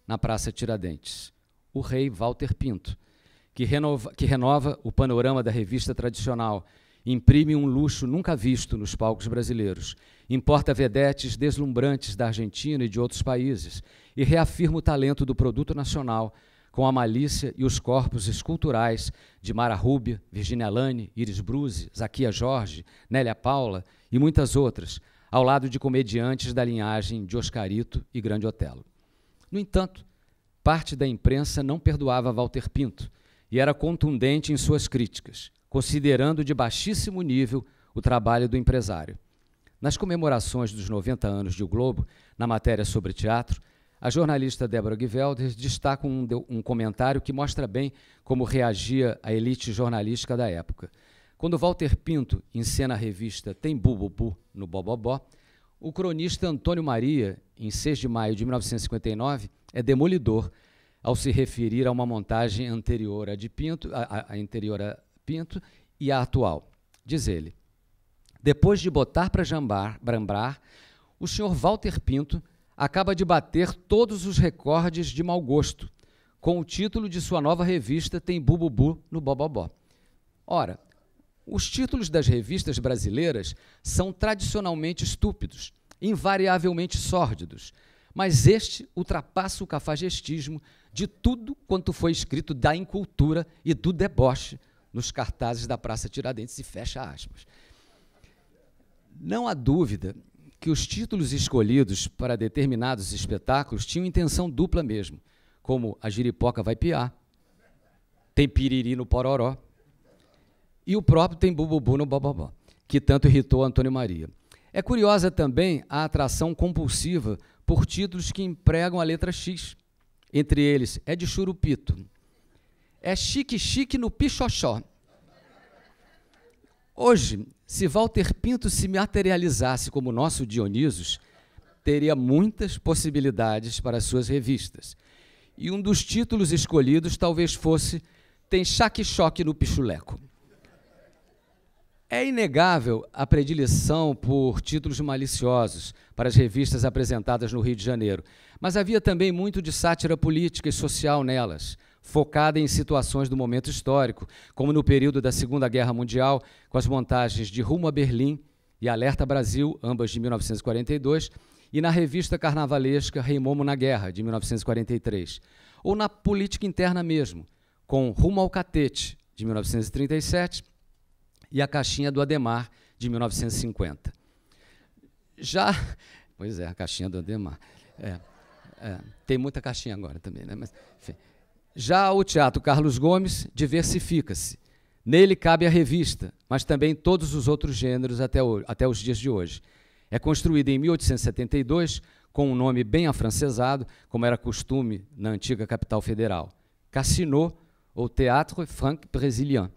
Speaker 2: na Praça Tiradentes, o rei Walter Pinto, que renova o panorama da revista tradicional, imprime um luxo nunca visto nos palcos brasileiros, importa vedetes deslumbrantes da Argentina e de outros países e reafirma o talento do produto nacional com a malícia e os corpos esculturais de Mara Rúbia, Virginia Lane, Iris Bruzi, Zaquia Jorge, Nélia Paula e muitas outras, ao lado de comediantes da linhagem de Oscarito e Grande Otelo. No entanto, parte da imprensa não perdoava Walter Pinto e era contundente em suas críticas, considerando de baixíssimo nível o trabalho do empresário. Nas comemorações dos 90 anos de O Globo, na matéria sobre teatro, a jornalista Débora Guivelder destaca um comentário que mostra bem como reagia a elite jornalística da época. Quando Walter Pinto encena a revista Tem Bububu no Bobobó, o cronista Antônio Maria, em 6 de maio de 1959, é demolidor ao se referir a uma montagem anterior a Pinto e a atual. Diz ele: depois de botar para brambrar, o senhor Walter Pinto acaba de bater todos os recordes de mau gosto, com o título de sua nova revista Tem Bububu no Bobobó. Ora, os títulos das revistas brasileiras são tradicionalmente estúpidos, invariavelmente sórdidos, mas este ultrapassa o cafajestismo de tudo quanto foi escrito da incultura e do deboche nos cartazes da Praça Tiradentes, e fecha aspas. Não há dúvida que os títulos escolhidos para determinados espetáculos tinham intenção dupla mesmo, como A Jiripoca Vai Piar, Tem Piriri no Pororó, e o próprio Tem Bububu no Bobobó, que tanto irritou Antônio Maria. É curiosa também a atração compulsiva por títulos que empregam a letra X. Entre eles, é de Churupito, é Chique Chique no Pichoxó. Hoje, se Walter Pinto se materializasse como nosso Dionisos, teria muitas possibilidades para as suas revistas. E um dos títulos escolhidos talvez fosse Tem Chaque-Choque no Pichuleco. É inegável a predileção por títulos maliciosos para as revistas apresentadas no Rio de Janeiro, mas havia também muito de sátira política e social nelas, focada em situações do momento histórico, como no período da Segunda Guerra Mundial, com as montagens de Rumo a Berlim e Alerta Brasil, ambas de 1942, e na revista carnavalesca Rei Momo na Guerra, de 1943, ou na política interna mesmo, com Rumo ao Catete, de 1937, e A Caixinha do Ademar, de 1950. Pois é, A Caixinha do Ademar. Tem muita caixinha agora também, né? Mas, enfim. Já o Teatro Carlos Gomes diversifica-se. Nele cabe a revista, mas também todos os outros gêneros até os dias de hoje. É construído em 1872, com um nome bem afrancesado, como era costume na antiga capital federal, Casino, ou Théâtre Franc Brésilien.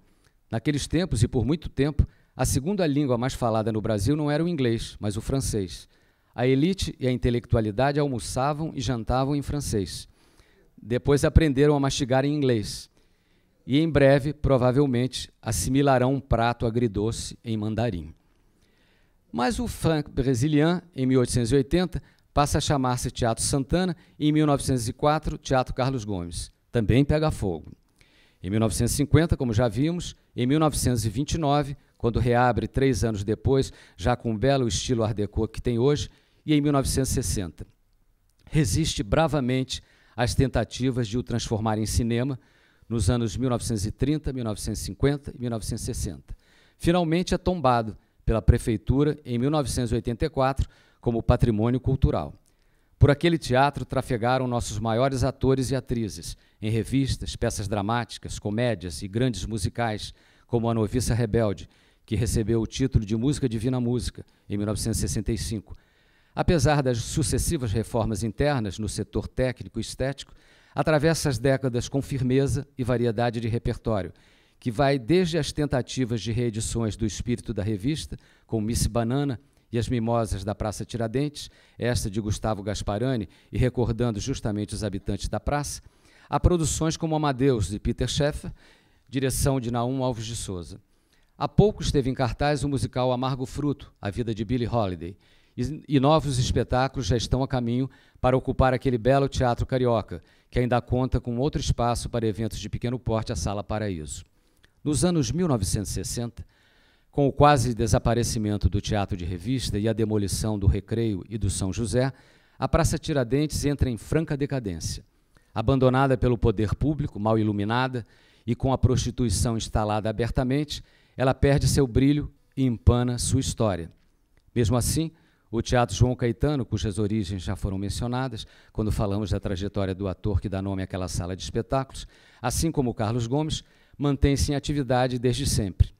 Speaker 2: Naqueles tempos, e por muito tempo, a segunda língua mais falada no Brasil não era o inglês, mas o francês. A elite e a intelectualidade almoçavam e jantavam em francês. Depois aprenderam a mastigar em inglês. E em breve, provavelmente, assimilarão um prato agridoce em mandarim. Mas o funk brésilien, em 1880, passa a chamar-se Teatro Santana e, em 1904, Teatro Carlos Gomes. Também pega fogo. Em 1950, como já vimos, em 1929, quando reabre 3 anos depois, já com o belo estilo Art Deco que tem hoje, e em 1960. Resiste bravamente às tentativas de o transformar em cinema nos anos 1930, 1950 e 1960. Finalmente é tombado pela Prefeitura em 1984 como patrimônio cultural. Por aquele teatro trafegaram nossos maiores atores e atrizes, em revistas, peças dramáticas, comédias e grandes musicais, como A Noviça Rebelde, que recebeu o título de Música Divina Música, em 1965. Apesar das sucessivas reformas internas no setor técnico e estético, atravessa as décadas com firmeza e variedade de repertório, que vai desde as tentativas de reedições do espírito da revista, com Miss Banana e as Mimosas da Praça Tiradentes, esta de Gustavo Gasparani, e recordando justamente os habitantes da praça, a produções como Amadeus, de Peter Sheffer, direção de Naum Alves de Souza. Há pouco esteve em cartaz o musical Amargo Fruto, A Vida de Billie Holiday, e novos espetáculos já estão a caminho para ocupar aquele belo teatro carioca, que ainda conta com outro espaço para eventos de pequeno porte, a Sala Paraíso. Nos anos 1960, com o quase desaparecimento do teatro de revista e a demolição do Recreio e do São José, a Praça Tiradentes entra em franca decadência. Abandonada pelo poder público, mal iluminada e com a prostituição instalada abertamente, ela perde seu brilho e empana sua história. Mesmo assim, o Teatro João Caetano, cujas origens já foram mencionadas, quando falamos da trajetória do ator que dá nome àquela sala de espetáculos, assim como o Carlos Gomes, mantém-se em atividade desde sempre.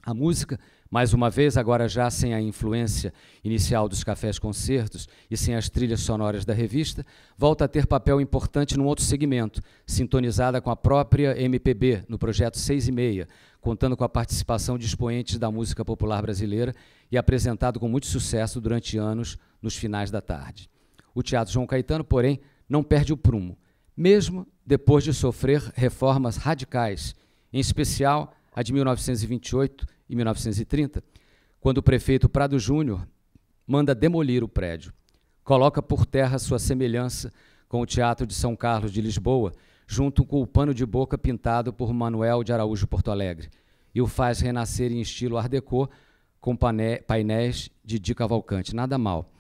Speaker 2: A música, mais uma vez, agora já sem a influência inicial dos cafés-concertos e sem as trilhas sonoras da revista, volta a ter papel importante num outro segmento, sintonizada com a própria MPB, no projeto 6 e Meia, contando com a participação de expoentes da música popular brasileira e apresentado com muito sucesso durante anos nos finais da tarde. O Teatro João Caetano, porém, não perde o prumo, mesmo depois de sofrer reformas radicais, em especial a de 1928 e 1930, quando o prefeito Prado Júnior manda demolir o prédio, coloca por terra sua semelhança com o Teatro de São Carlos de Lisboa, junto com o pano de boca pintado por Manuel de Araújo Porto Alegre, e o faz renascer em estilo Art Deco, com painéis de Di Cavalcanti. Nada mal.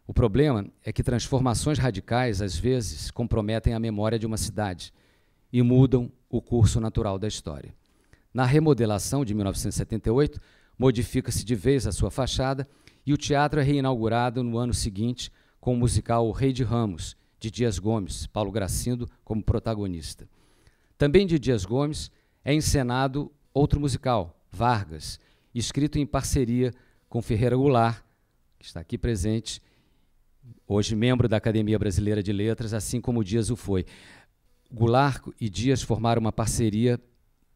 Speaker 2: O problema é que transformações radicais, às vezes, comprometem a memória de uma cidade e mudam o curso natural da história. Na remodelação de 1978, modifica-se de vez a sua fachada e o teatro é reinaugurado no ano seguinte com o musical O Rei de Ramos, de Dias Gomes, Paulo Gracindo como protagonista. Também de Dias Gomes é encenado outro musical, Vargas, escrito em parceria com Ferreira Goulart, que está aqui presente, hoje membro da Academia Brasileira de Letras, assim como Dias o foi. Goulart e Dias formaram uma parceria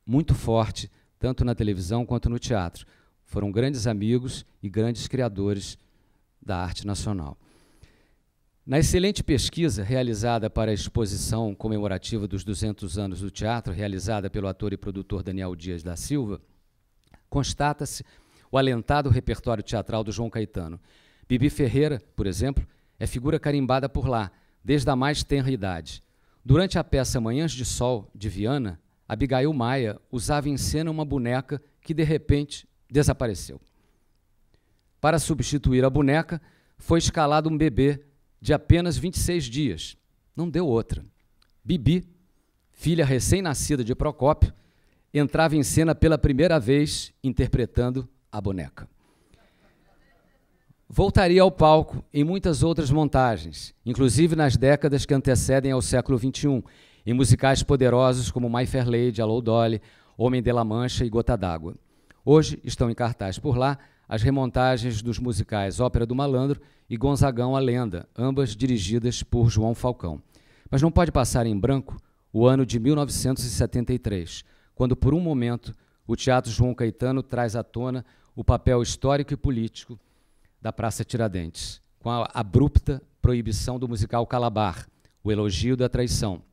Speaker 2: muito forte, tanto na televisão quanto no teatro. Foram grandes amigos e grandes criadores da arte nacional. Na excelente pesquisa realizada para a exposição comemorativa dos 200 anos do teatro, realizada pelo ator e produtor Daniel Dias da Silva, constata-se o alentado repertório teatral do João Caetano. Bibi Ferreira, por exemplo, é figura carimbada por lá, desde a mais tenra idade. Durante a peça Manhãs de Sol, de Viana, Abigail Maia usava em cena uma boneca que, de repente, desapareceu. Para substituir a boneca, foi escalado um bebê de apenas 26 dias. Não deu outra. Bibi, filha recém-nascida de Procópio, entrava em cena pela primeira vez interpretando a boneca. Voltaria ao palco em muitas outras montagens, inclusive nas décadas que antecedem ao século XXI, em musicais poderosos como My Fair Lady, Alô Dolly, Homem de la Mancha e Gota d'Água. Hoje estão em cartaz por lá as remontagens dos musicais Ópera do Malandro e Gonzagão a Lenda, ambas dirigidas por João Falcão. Mas não pode passar em branco o ano de 1973, quando, por um momento, o Teatro João Caetano traz à tona o papel histórico e político da Praça Tiradentes, com a abrupta proibição do musical Calabar, O Elogio da Traição,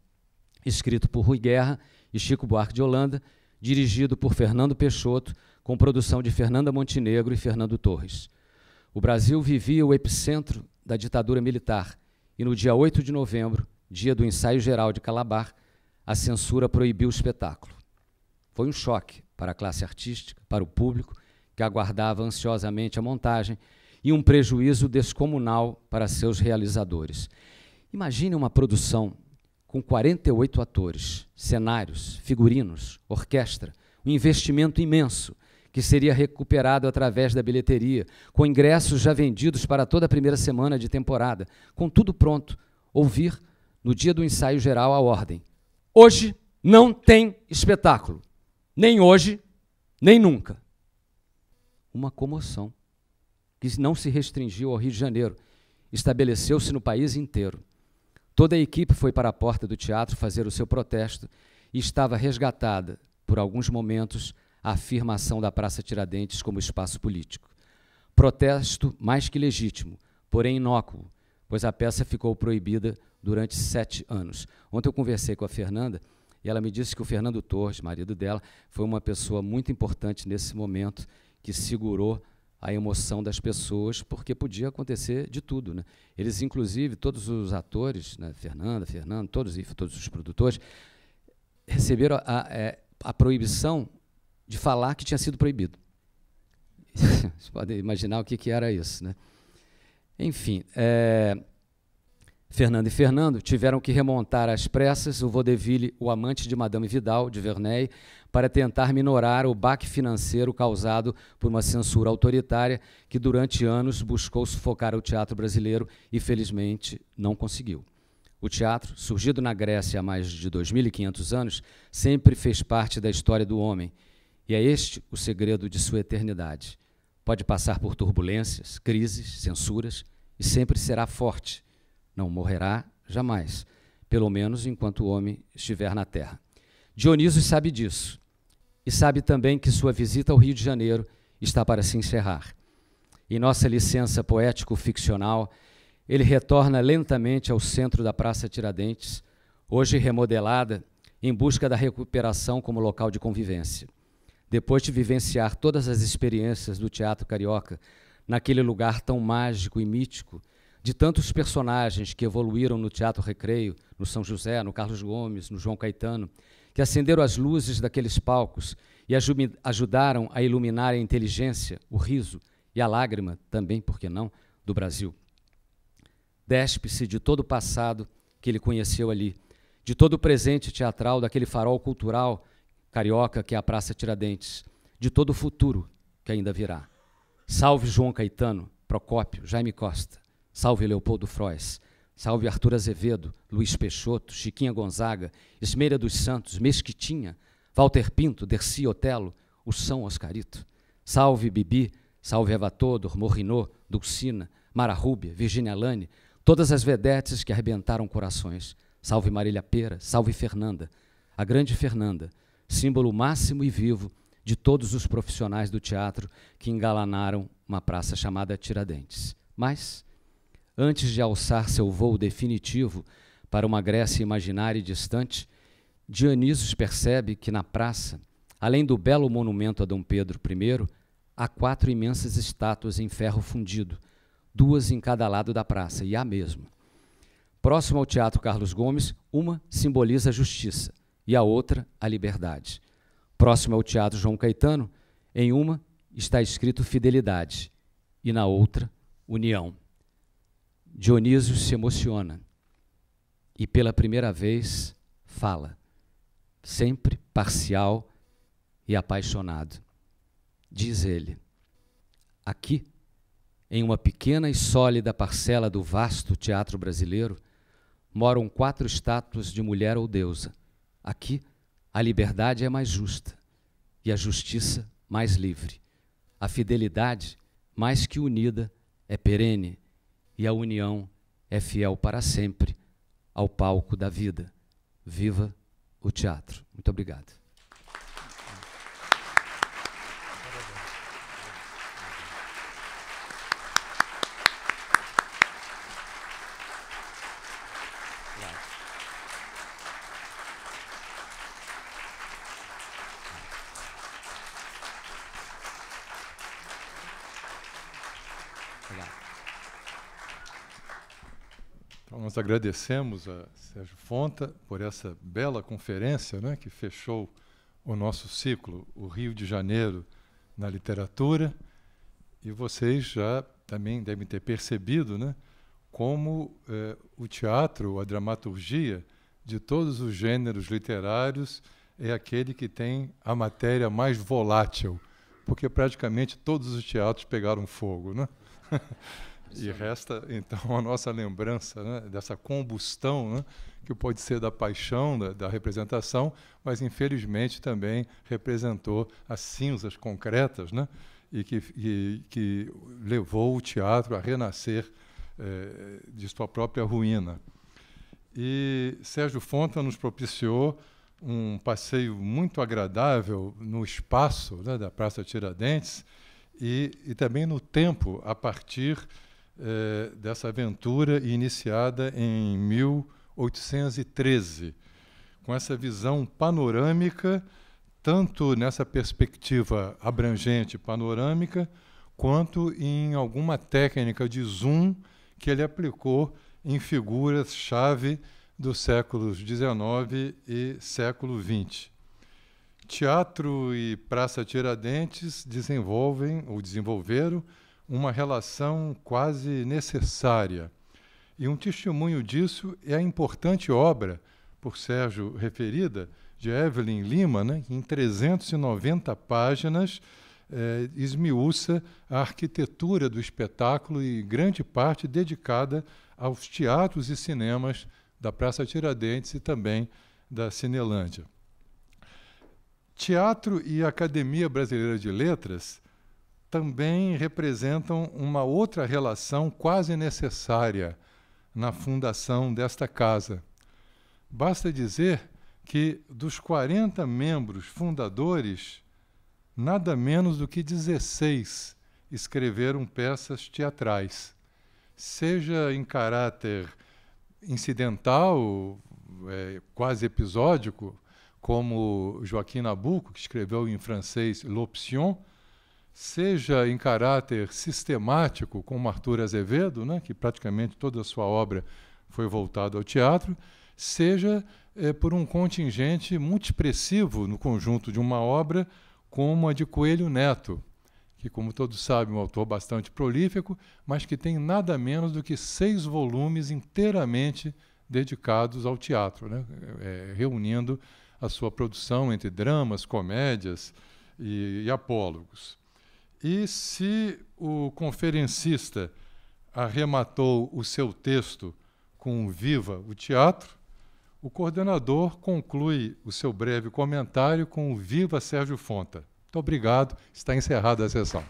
Speaker 2: escrito por Rui Guerra e Chico Buarque de Holanda, dirigido por Fernando Peixoto, com produção de Fernanda Montenegro e Fernando Torres. O Brasil vivia o epicentro da ditadura militar e no dia 8 de novembro, dia do ensaio geral de Calabar, a censura proibiu o espetáculo. Foi um choque para a classe artística, para o público, que aguardava ansiosamente a montagem, e um prejuízo descomunal para seus realizadores. Imagine uma produção com 48 atores, cenários, figurinos, orquestra, um investimento imenso, que seria recuperado através da bilheteria, com ingressos já vendidos para toda a primeira semana de temporada, com tudo pronto. Ouvir, no dia do ensaio geral, a ordem: hoje não tem espetáculo. Nem hoje, nem nunca. Uma comoção que não se restringiu ao Rio de Janeiro, estabeleceu-se no país inteiro. Toda a equipe foi para a porta do teatro fazer o seu protesto e estava resgatada, por alguns momentos, a afirmação da Praça Tiradentes como espaço político. Protesto mais que legítimo, porém inócuo, pois a peça ficou proibida durante 7 anos. Ontem eu conversei com a Fernanda e ela me disse que o Fernando Torres, marido dela, foi uma pessoa muito importante nesse momento, que segurou a emoção das pessoas, porque podia acontecer de tudo, né? Eles, inclusive, todos os atores, né, Fernando, todos os produtores, receberam a proibição de falar que tinha sido proibido. Vocês podem imaginar o que era isso, né? Enfim, Fernando e Fernando tiveram que remontar às pressas o vaudeville O Amante de Madame Vidal, de Verneuil, para tentar minorar o baque financeiro causado por uma censura autoritária que durante anos buscou sufocar o teatro brasileiro e, felizmente, não conseguiu. O teatro, surgido na Grécia há mais de 2.500 anos, sempre fez parte da história do homem, e é este o segredo de sua eternidade. Pode passar por turbulências, crises, censuras, e sempre será forte. Não morrerá jamais, pelo menos enquanto o homem estiver na Terra. Dionísio sabe disso, e sabe também que sua visita ao Rio de Janeiro está para se encerrar. Em nossa licença poético-ficcional, ele retorna lentamente ao centro da Praça Tiradentes, hoje remodelada, em busca da recuperação como local de convivência. Depois de vivenciar todas as experiências do teatro carioca, naquele lugar tão mágico e mítico, de tantos personagens que evoluíram no Teatro Recreio, no São José, no Carlos Gomes, no João Caetano, que acenderam as luzes daqueles palcos e ajudaram a iluminar a inteligência, o riso e a lágrima, também, por que não, do Brasil. Despe-se de todo o passado que ele conheceu ali, de todo o presente teatral daquele farol cultural carioca que é a Praça Tiradentes, de todo o futuro que ainda virá. Salve João Caetano, Procópio, Jaime Costa, salve Leopoldo Frois, salve Arthur Azevedo, Luiz Peixoto, Chiquinha Gonzaga, Esmeira dos Santos, Mesquitinha, Walter Pinto, Dercy Otelo, o São Oscarito. Salve Bibi, salve Eva Todor, Morrinô, Dulcina, Mara Rúbia, Virginia Lane, todas as vedetes que arrebentaram corações. Salve Marília Pera, salve Fernanda, a grande Fernanda, símbolo máximo e vivo de todos os profissionais do teatro que engalanaram uma praça chamada Tiradentes. Mas, antes de alçar seu voo definitivo para uma Grécia imaginária e distante, Dionísio percebe que na praça, além do belo monumento a Dom Pedro I, há 4 imensas estátuas em ferro fundido, 2 em cada lado da praça, e há mesmo. Próximo ao Teatro Carlos Gomes, uma simboliza a justiça e a outra a liberdade. Próximo ao Teatro João Caetano, em uma está escrito fidelidade e na outra, união. Dionísio se emociona e pela primeira vez fala, sempre parcial e apaixonado. Diz ele: aqui, em uma pequena e sólida parcela do vasto teatro brasileiro, moram 4 estátuas de mulher ou deusa. Aqui, a liberdade é mais justa e a justiça mais livre. A fidelidade, mais que unida, é perene e a união é fiel para sempre ao palco da vida. Viva o teatro. Muito obrigado.
Speaker 1: Então, nós agradecemos a Sérgio Fonta por essa bela conferência, né, que fechou o nosso ciclo, o Rio de Janeiro na literatura. E vocês já também devem ter percebido, né, como o teatro, a dramaturgia de todos os gêneros literários é aquele que tem a matéria mais volátil, porque praticamente todos os teatros pegaram fogo, né? E resta, então, a nossa lembrança, né, dessa combustão, né, que pode ser da paixão, da representação, mas, infelizmente, também representou as cinzas concretas, né, e que levou o teatro a renascer de sua própria ruína. E Sérgio Fonta nos propiciou um passeio muito agradável no espaço, né, da Praça Tiradentes e também no tempo, a partir dessa aventura iniciada em 1813, com essa visão panorâmica, tanto nessa perspectiva abrangente panorâmica, quanto em alguma técnica de zoom que ele aplicou em figuras-chave dos séculos XIX e século XX. Teatro e Praça Tiradentes desenvolveram uma relação quase necessária. E um testemunho disso é a importante obra, por Sérgio referida, de Evelyn Lima, né, que em 390 páginas esmiuça a arquitetura do espetáculo e grande parte dedicada aos teatros e cinemas da Praça Tiradentes e também da Cinelândia. Teatro e Academia Brasileira de Letras também representam uma outra relação quase necessária na fundação desta casa. Basta dizer que dos 40 membros fundadores, nada menos do que 16 escreveram peças teatrais, seja em caráter incidental, quase episódico, como Joaquim Nabuco, que escreveu em francês L'Option, seja em caráter sistemático, como Arthur Azevedo, né, que praticamente toda a sua obra foi voltada ao teatro, seja por um contingente muito expressivo no conjunto de uma obra como a de Coelho Neto, que, como todos sabem, é um autor bastante prolífico, mas que tem nada menos do que 6 volumes inteiramente dedicados ao teatro, né, reunindo a sua produção entre dramas, comédias e apólogos. E se o conferencista arrematou o seu texto com Viva o Teatro, o coordenador conclui o seu breve comentário com Viva Sérgio Fonta. Muito obrigado, está encerrada a sessão.